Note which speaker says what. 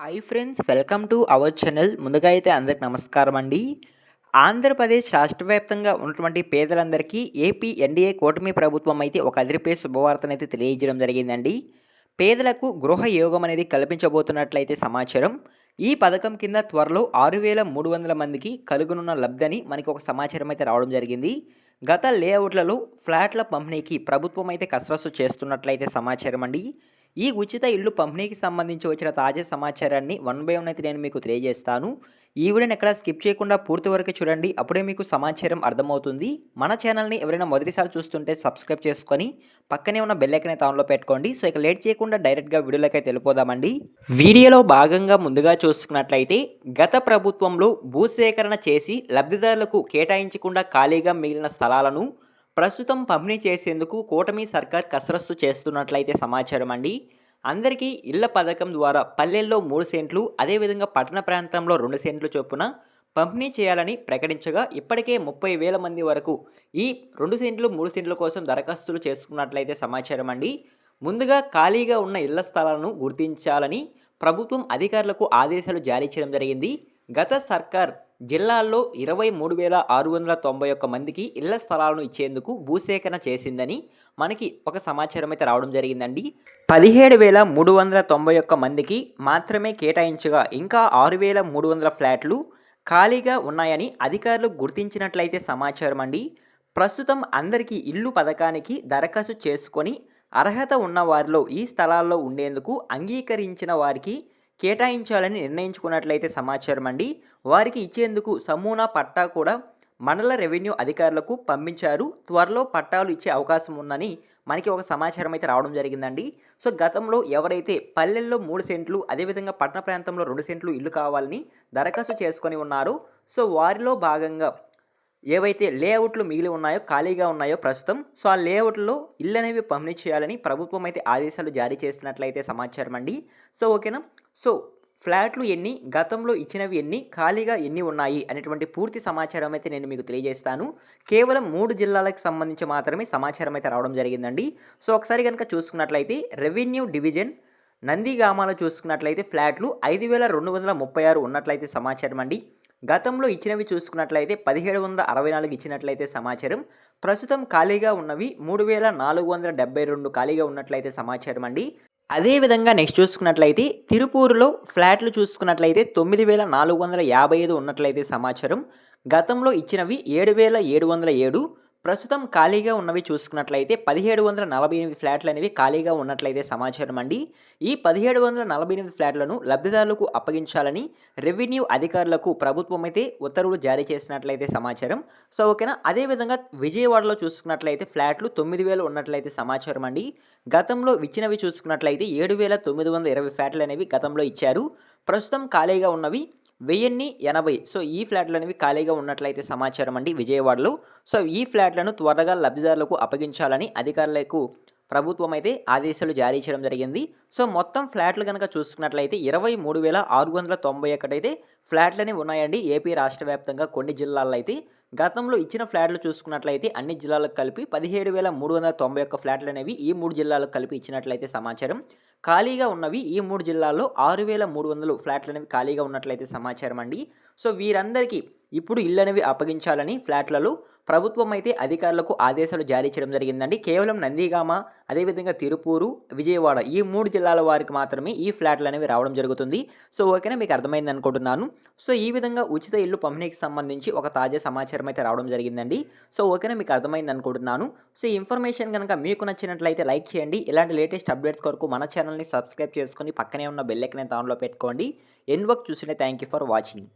Speaker 1: Hi friends, welcome to our channel. ముందుగా అయితే అందరికి నమస్కారం అండి. ఆంధ్రప్రదేశ్ రాష్ట్ర వ్యాప్తంగా ఉన్నటువంటి పేదలందరికీ ఏపీ ఎన్డీఏ కూటమి ప్రభుత్వం అయితే ఒక అదిరిపే శుభవార్తనైతే తెలియజేయడం జరిగిందండి. పేదలకు గృహ యోగం అనేది కల్పించబోతున్నట్లయితే సమాచారం. ఈ పథకం కింద త్వరలో 6,300 మందికి కలుగనున్న లబ్ధని మనకి ఒక సమాచారం అయితే రావడం జరిగింది. గత లేఅవుట్లలో ఫ్లాట్ల పంపిణీకి ప్రభుత్వం అయితే కసరత్తు చేస్తున్నట్లయితే సమాచారం అండి. ఈ ఉచిత ఇల్లు పంపిణీకి సంబంధించి వచ్చిన తాజా సమాచారాన్ని వన్ బై వన్ అయితే నేను మీకు తెలియజేస్తాను. ఈ వీడియోని ఎక్కడ స్కిప్ చేయకుండా పూర్తి వరకు చూడండి. అప్పుడే మీకు సమాచారం అర్థమవుతుంది. మన ఛానల్ని ఎవరైనా మొదటిసారి చూస్తుంటే సబ్స్క్రైబ్ చేసుకొని పక్కనే ఉన్న బెల్ ఐకాన్ అయితే ఆన్లో పెట్టుకోండి. సో ఇక లేట్ చేయకుండా డైరెక్ట్గా వీడియోలోకి అయితే వెళ్ళిపోదామండి. వీడియోలో భాగంగా ముందుగా చూసుకున్నట్లయితే గత ప్రభుత్వంలో భూసేకరణ చేసి లబ్ధిదారులకు కేటాయించకుండా ఖాళీగా మిగిలిన స్థలాలను ప్రస్తుతం పంపిణీ చేసేందుకు కూటమి సర్కార్ కసరత్తు చేస్తున్నట్లయితే సమాచారం అండి. అందరికీ ఇళ్ల పథకం ద్వారా పల్లెల్లో 3 సెంట్లు, అదేవిధంగా పట్టణ ప్రాంతంలో 2 సెంట్లు చొప్పున పంపిణీ చేయాలని ప్రకటించగా ఇప్పటికే 30,000 మంది వరకు ఈ 2 సెంట్లు 3 సెంట్ల కోసం దరఖాస్తులు చేసుకున్నట్లయితే సమాచారం అండి. ముందుగా ఖాళీగా ఉన్న ఇళ్ల స్థలాలను గుర్తించాలని ప్రభుత్వం అధికారులకు ఆదేశాలు జారీ చేయడం జరిగింది. గత సర్కార్ జిల్లాల్లో 23,691 మందికి ఇళ్ల స్థలాలను ఇచ్చేందుకు భూసేకరణ చేసిందని మనకి ఒక సమాచారం అయితే రావడం జరిగిందండి. 17,391 మందికి మాత్రమే కేటాయించగా ఇంకా 6,300 ఫ్లాట్లు ఖాళీగా ఉన్నాయని అధికారులు గుర్తించినట్లయితే సమాచారం అండి. ప్రస్తుతం అందరికీ ఇల్లు పథకానికి దరఖాస్తు చేసుకొని అర్హత ఉన్న వారిలో ఈ స్థలాల్లో ఉండేందుకు అంగీకరించిన వారికి కేటాయించాలని నిర్ణయించుకున్నట్లయితే సమాచారం అండి. వారికి ఇచ్చేందుకు సమూనా పట్టా కూడా మండల రెవెన్యూ అధికారులకు పంపించారు. త్వరలో పట్టాలు ఇచ్చే అవకాశం ఉందని మనకి ఒక సమాచారం అయితే రావడం జరిగిందండి. సో గతంలో ఎవరైతే పల్లెల్లో 3 సెంట్లు, అదేవిధంగా పట్టణ ప్రాంతంలో 2 సెంట్లు ఇల్లు కావాలని దరఖాస్తు చేసుకొని ఉన్నారో, సో వారిలో భాగంగా ఏవైతే లేఅవుట్లు మిగిలి ఉన్నాయో, ఖాళీగా ఉన్నాయో ప్రస్తుతం, సో ఆ లేఅవుట్లో ఇల్లు అనేవి పంపిణీ చేయాలని ప్రభుత్వం అయితే ఆదేశాలు జారీ చేసినట్లయితే సమాచారం అండి. సో ఓకేనా. సో ఫ్లాట్లు ఎన్ని, గతంలో ఇచ్చినవి ఎన్ని, ఖాళీగా ఎన్ని ఉన్నాయి అనేటువంటి పూర్తి సమాచారం అయితే నేను మీకు తెలియజేస్తాను. కేవలం 3 జిల్లాలకు సంబంధించి మాత్రమే సమాచారం అయితే రావడం జరిగిందండి. సో ఒకసారి కనుక చూసుకున్నట్లయితే రెవెన్యూ డివిజన్ నందిగామాలో చూసుకున్నట్లయితే ఫ్లాట్లు 5,236 ఉన్నట్లయితే సమాచారం అండి. గతంలో ఇచ్చినవి చూసుకున్నట్లయితే 1,764 ఇచ్చినట్లయితే సమాచారం. ప్రస్తుతం ఖాళీగా ఉన్నవి 3,472 ఖాళీగా ఉన్నట్లయితే సమాచారం అండి. అదేవిధంగా నెక్స్ట్ చూసుకున్నట్లయితే తిరుపూరులో ఫ్లాట్లు చూసుకున్నట్లయితే 9,455 ఉన్నట్లయితే సమాచారం. గతంలో ఇచ్చినవి 7,707. ప్రస్తుతం ఖాళీగా ఉన్నవి చూసుకున్నట్లయితే 1,748 ఫ్లాట్లు అనేవి ఖాళీగా ఉన్నట్లయితే సమాచారం అండి. ఈ 1,748 ఫ్లాట్లను లబ్ధిదారులకు అప్పగించాలని రెవెన్యూ అధికారులకు ప్రభుత్వం అయితే ఉత్తర్వులు జారీ చేసినట్లయితే సమాచారం. సో ఓకేనా. అదేవిధంగా విజయవాడలో చూసుకున్నట్లయితే ఫ్లాట్లు 9,000 ఉన్నట్లయితే సమాచారం అండి. గతంలో ఇచ్చినవి చూసుకున్నట్లయితే 7,920 ఫ్లాట్లు అనేవి గతంలో ఇచ్చారు. ప్రస్తుతం ఖాళీగా ఉన్నవి 1,080. సో ఈ ఫ్లాట్లు అనేవి ఖాళీగా ఉన్నట్లయితే సమాచారం అండి విజయవాడలో. సో ఈ ఫ్లాట్లను త్వరగా లబ్ధిదారులకు అప్పగించాలని అధికారులకు ప్రభుత్వం అయితే ఆదేశాలు జారీ చేయడం జరిగింది. సో మొత్తం ఫ్లాట్లు కనుక చూసుకున్నట్లయితే 23,691 అయితే ఫ్లాట్లని ఉన్నాయండి ఏపీ రాష్ట్ర వ్యాప్తంగా కొన్ని జిల్లాల్లో అయితే. గతంలో ఇచ్చిన ఫ్లాట్లు చూసుకున్నట్లయితే అన్ని జిల్లాలకు కలిపి 17,391 ఫ్లాట్లు అనేవి ఈ 3 జిల్లాలకు కలిపి ఇచ్చినట్లయితే సమాచారం. ఖాళీగా ఉన్నవి ఈ 3 జిల్లాల్లో 6,300 ఫ్లాట్లు అనేవి ఖాళీగా ఉన్నట్లయితే సమాచారం అండి. సో వీరందరికీ ఇప్పుడు ఇళ్ళు అనేవి అప్పగించాలని ఫ్లాట్లలో ప్రభుత్వం అయితే అధికారులకు ఆదేశాలు జారీ చేయడం జరిగిందండి. కేవలం నందిగామ, అదేవిధంగా తిరుపూరు, విజయవాడ ఈ 3 జిల్లాల వారికి మాత్రమే ఈ ఫ్లాట్లు అనేవి రావడం జరుగుతుంది. సో ఓకేనా, మీకు అర్థమైంది అనుకుంటున్నాను. సో ఈ విధంగా ఉచిత ఇల్లు పంపిణీకి సంబంధించి ఒక తాజా సమాచారం అయితే రావడం జరిగిందండి. సో ఓకేనా, మీకు అర్థమైంది అనుకుంటున్నాను. సో ఈ ఇన్ఫర్మేషన్ కనుక మీకు నచ్చినట్లయితే లైక్ చేయండి. ఇలాంటి లేటెస్ట్ అప్డేట్స్ కొరకు మన ఛానల్ని సబ్స్క్రైబ్ చేసుకొని పక్కనే ఉన్న బెల్ ఐకాన్ ఆన్లో పెట్టుకోండి. ఎండ్ వర్క్ చూసిన థ్యాంక్ యూ ఫర్ వాచింగ్.